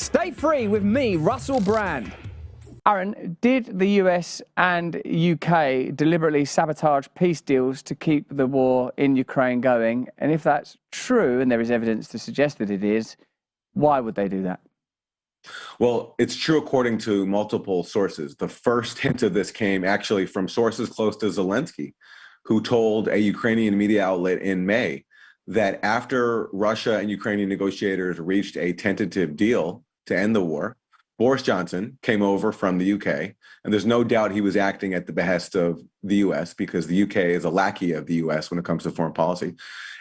Stay free with me, Russell Brand. Aaron, did the US and UK deliberately sabotage peace deals to keep the war in Ukraine going? And if that's true, and there is evidence to suggest that it is, why would they do that? Well, it's true according to multiple sources. The first hint of this came actually from sources close to Zelensky, who told a Ukrainian media outlet in May that after Russia and Ukrainian negotiators reached a tentative deal to end the war, Boris Johnson came over from the UK, and there's no doubt he was acting at the behest of the US because the UK is a lackey of the US when it comes to foreign policy,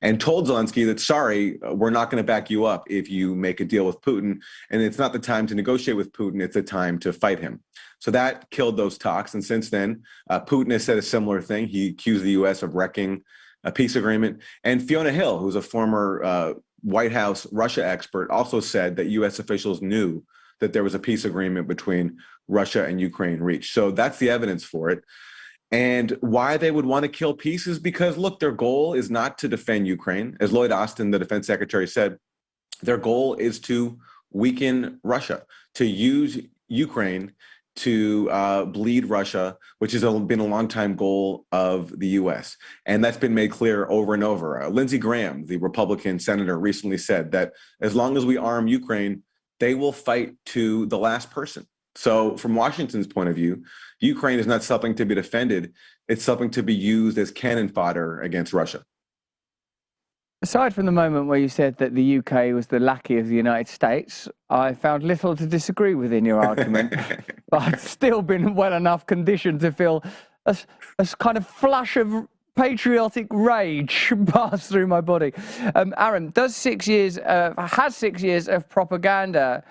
and told Zelensky that, sorry, we're not going to back you up if you make a deal with Putin, and it's not the time to negotiate with Putin, it's the time to fight him. So that killed those talks, and since then, Putin has said a similar thing. He accused the US of wrecking a peace agreement, and Fiona Hill, who's a former White House Russia expert, also said that US officials knew that there was a peace agreement between Russia and Ukraine reached. So that's the evidence for it. And why they would want to kill peace is because, look, their goal is not to defend Ukraine. As Lloyd Austin, the defense secretary, said, their goal is to weaken Russia, to use Ukraine to bleed Russia, which has been a long-time goal of the U.S. And that's been made clear over and over. Lindsey Graham, the Republican senator, recently said that as long as we arm Ukraine, they will fight to the last person. So from Washington's point of view, Ukraine is not something to be defended. It's something to be used as cannon fodder against Russia. Aside from the moment where you said that the UK was the lackey of the United States, I found little to disagree with in your argument, but I've still been well enough conditioned to feel a kind of flush of patriotic rage pass through my body. Aaron, has 6 years of propaganda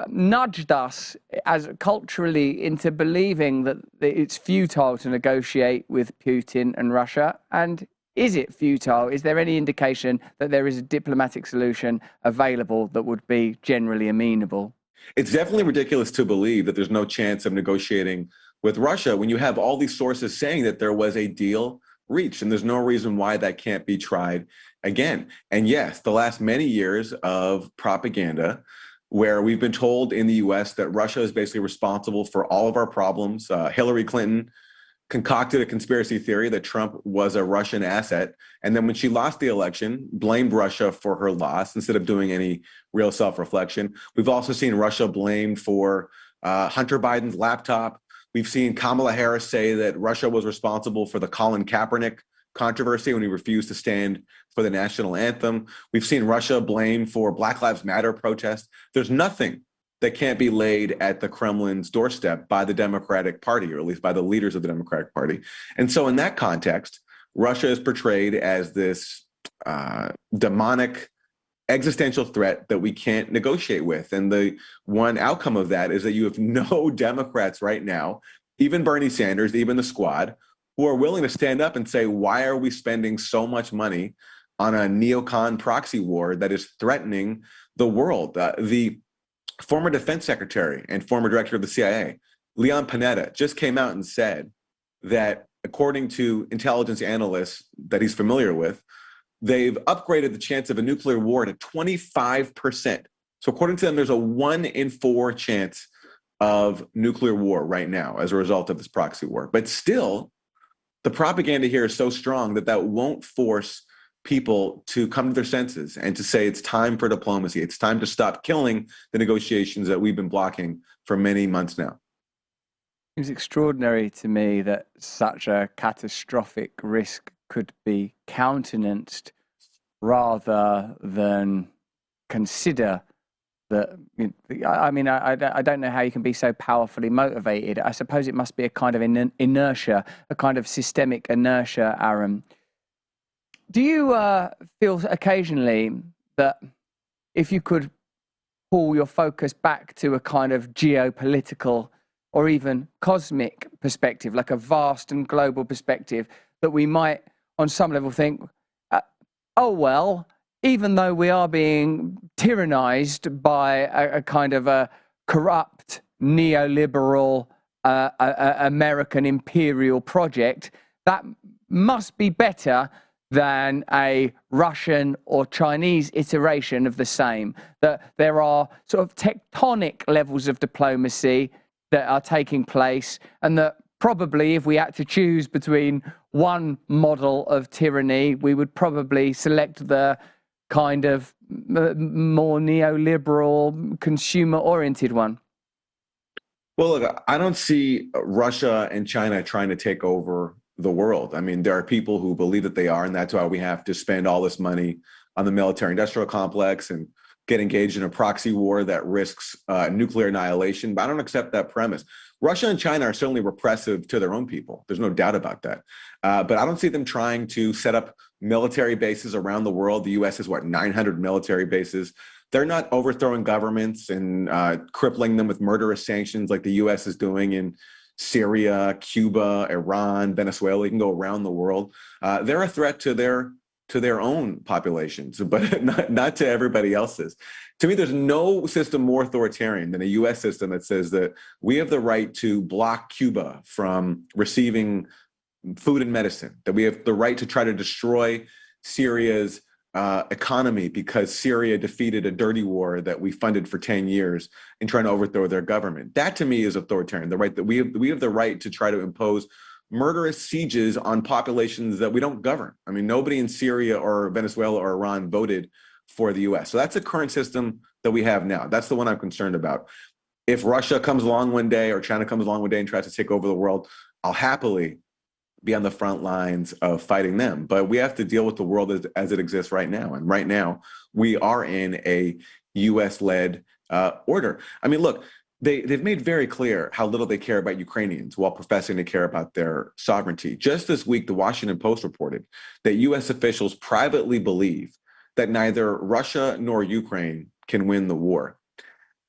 nudged us as culturally into believing that it's futile to negotiate with Putin and Russia? And is it futile? Is there any indication that there is a diplomatic solution available that would be generally amenable? It's definitely ridiculous to believe that there's no chance of negotiating with Russia when you have all these sources saying that there was a deal reached, and there's no reason why that can't be tried again. And yes, the last many years of propaganda where we've been told in the US that Russia is basically responsible for all of our problems. Hillary Clinton concocted a conspiracy theory that Trump was a Russian asset, and then when she lost the election, blamed Russia for her loss instead of doing any real self-reflection. We've also seen Russia blamed for Hunter Biden's laptop. We've seen Kamala Harris say that Russia was responsible for the Colin Kaepernick controversy when he refused to stand for the national anthem. We've seen Russia blamed for Black Lives Matter protests. There's nothing that can't be laid at the Kremlin's doorstep by the Democratic Party, or at least by the leaders of the Democratic Party. And so in that context, Russia is portrayed as this demonic existential threat that we can't negotiate with. And the one outcome of that is that you have no Democrats right now, even Bernie Sanders, even the squad, who are willing to stand up and say, why are we spending so much money on a neocon proxy war that is threatening the world? The former defense secretary and former director of the CIA, Leon Panetta, just came out and said that according to intelligence analysts that he's familiar with, they've upgraded the chance of a nuclear war to 25%. So according to them, there's a 1 in 4 chance of nuclear war right now as a result of this proxy war. But still, the propaganda here is so strong that that won't force people to come to their senses and to say it's time for diplomacy. It's time to stop killing the negotiations that we've been blocking for many months now. It's extraordinary to me that such a catastrophic risk could be countenanced rather than consider that. I mean, I don't know how you can be so powerfully motivated. I suppose it must be a kind of inertia, a kind of systemic inertia, Aaron. Do you feel occasionally that if you could pull your focus back to a kind of geopolitical or even cosmic perspective, like a vast and global perspective, that we might on some level think, oh, well, even though we are being tyrannized by a kind of a corrupt neoliberal American imperial project, that must be better than a Russian or Chinese iteration of the same. That there are sort of tectonic levels of diplomacy that are taking place, and that probably if we had to choose between one model of tyranny, we would probably select the kind of more neoliberal, consumer-oriented one. Well, look, I don't see Russia and China trying to take over the world. I mean, there are people who believe that they are, and that's why we have to spend all this money on the military industrial complex and get engaged in a proxy war that risks nuclear annihilation. But I don't accept that premise. Russia and China are certainly repressive to their own people. There's no doubt about that. But I don't see them trying to set up military bases around the world. The U.S. has, 900 military bases. They're not overthrowing governments and crippling them with murderous sanctions like the U.S. is doing in Syria, Cuba, Iran, Venezuela. You can go around the world. They're a threat to their own populations, but not to everybody else's. To me, there's no system more authoritarian than a U.S. system that says that we have the right to block Cuba from receiving food and medicine, that we have the right to try to destroy Syria's economy because Syria defeated a dirty war that we funded for 10 years in trying to overthrow their government. That to me is authoritarian. The right that we have the right to try to impose murderous sieges on populations that we don't govern. I mean, nobody in Syria or Venezuela or Iran voted for the US. So that's the current system that we have now. That's the one I'm concerned about. If Russia comes along one day or China comes along one day and tries to take over the world, I'll happily be on the front lines of fighting them. But we have to deal with the world as it exists right now. And right now, we are in a US-led order. I mean, look, they've made very clear how little they care about Ukrainians while professing to care about their sovereignty. Just this week, the Washington Post reported that US officials privately believe that neither Russia nor Ukraine can win the war.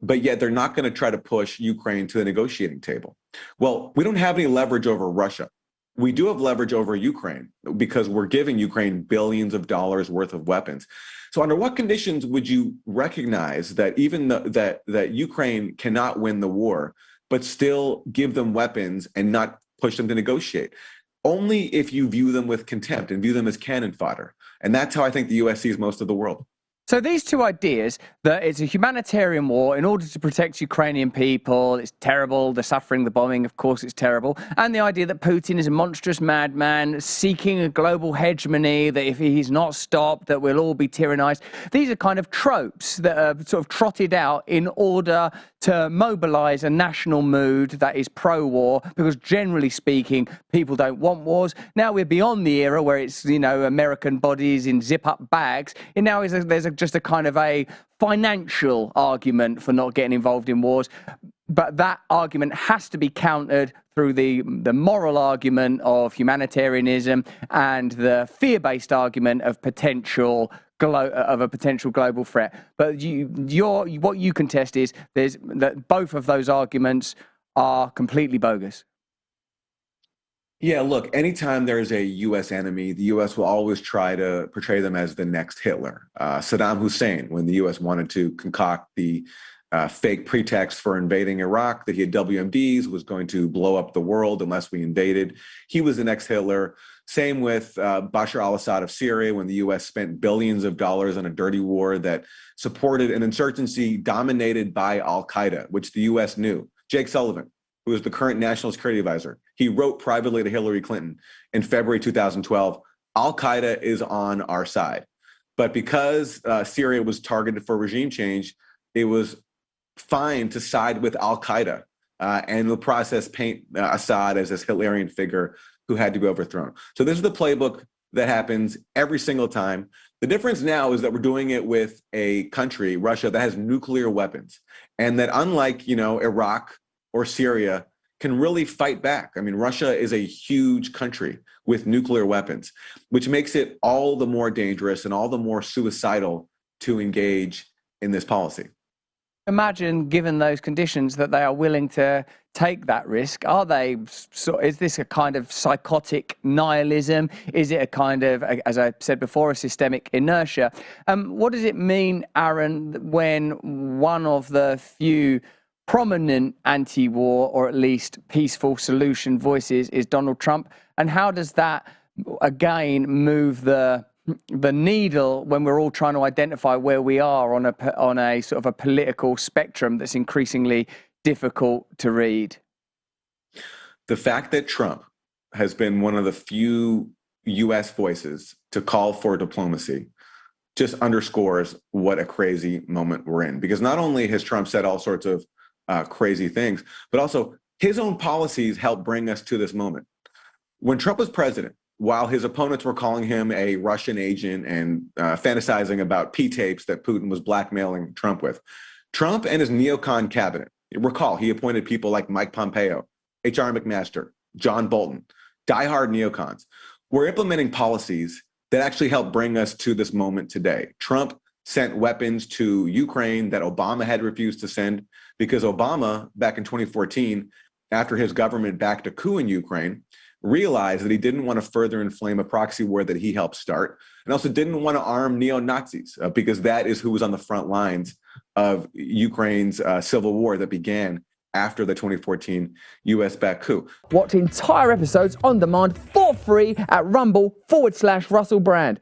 But yet they're not going to try to push Ukraine to the negotiating table. Well, we don't have any leverage over Russia. We do have leverage over Ukraine because we're giving Ukraine billions of dollars worth of weapons. So under what conditions would you recognize that even that Ukraine cannot win the war, but still give them weapons and not push them to negotiate? Only if you view them with contempt and view them as cannon fodder. And that's how I think the US sees most of the world. So these two ideas, that it's a humanitarian war in order to protect Ukrainian people, it's terrible, the suffering, the bombing, of course it's terrible, and the idea that Putin is a monstrous madman seeking a global hegemony, that if he's not stopped, that we'll all be tyrannized. These are kind of tropes that are sort of trotted out in order to mobilize a national mood that is pro-war, because generally speaking, people don't want wars. Now we're beyond the era where it's, American bodies in zip-up bags. And now there's just a kind of a financial argument for not getting involved in wars. But that argument has to be countered through the moral argument of humanitarianism and the fear-based argument of a potential global threat. But what you contest is that both of those arguments are completely bogus. Yeah, look, anytime there's a U.S. enemy, the U.S. will always try to portray them as the next Hitler. Saddam Hussein, when the U.S. wanted to concoct the fake pretext for invading Iraq, that he had WMDs, was going to blow up the world unless we invaded. He was the next Hitler. Same with Bashar al-Assad of Syria, when the U.S. spent billions of dollars on a dirty war that supported an insurgency dominated by al-Qaeda, which the U.S. knew. Jake Sullivan, who is the current national security advisor, he wrote privately to Hillary Clinton in February 2012, al-Qaeda is on our side. But because Syria was targeted for regime change, it was fine to side with al-Qaeda and in the process paint Assad as this Hitlerian figure who had to be overthrown. So this is the playbook that happens every single time. The difference now is that we're doing it with a country, Russia, that has nuclear weapons, and that unlike, Iraq or Syria, can really fight back. I mean, Russia is a huge country with nuclear weapons, which makes it all the more dangerous and all the more suicidal to engage in this policy. Imagine, given those conditions, that they are willing to take that risk. Is this a kind of psychotic nihilism? Is it a kind of, as I said before, a systemic inertia? What does it mean, Aaron, when one of the few prominent anti-war, or at least peaceful solution voices, is Donald Trump? And how does that again, move the needle when we're all trying to identify where we are on a sort of a political spectrum that's increasingly difficult to read? The fact that Trump has been one of the few U.S. voices to call for diplomacy just underscores what a crazy moment we're in. Because not only has Trump said all sorts of crazy things, but also his own policies helped bring us to this moment. When Trump was president, while his opponents were calling him a Russian agent and fantasizing about P-tapes that Putin was blackmailing Trump with, Trump and his neocon cabinet, recall, he appointed people like Mike Pompeo, H.R. McMaster, John Bolton, diehard neocons, were implementing policies that actually helped bring us to this moment today. Trump sent weapons to Ukraine that Obama had refused to send because Obama, back in 2014, after his government backed a coup in Ukraine, realized that he didn't want to further inflame a proxy war that he helped start, and also didn't want to arm neo-Nazis because that is who was on the front lines of Ukraine's civil war that began after the 2014 US-backed coup. Watch entire episodes on demand for free at rumble.com/Russell Brand.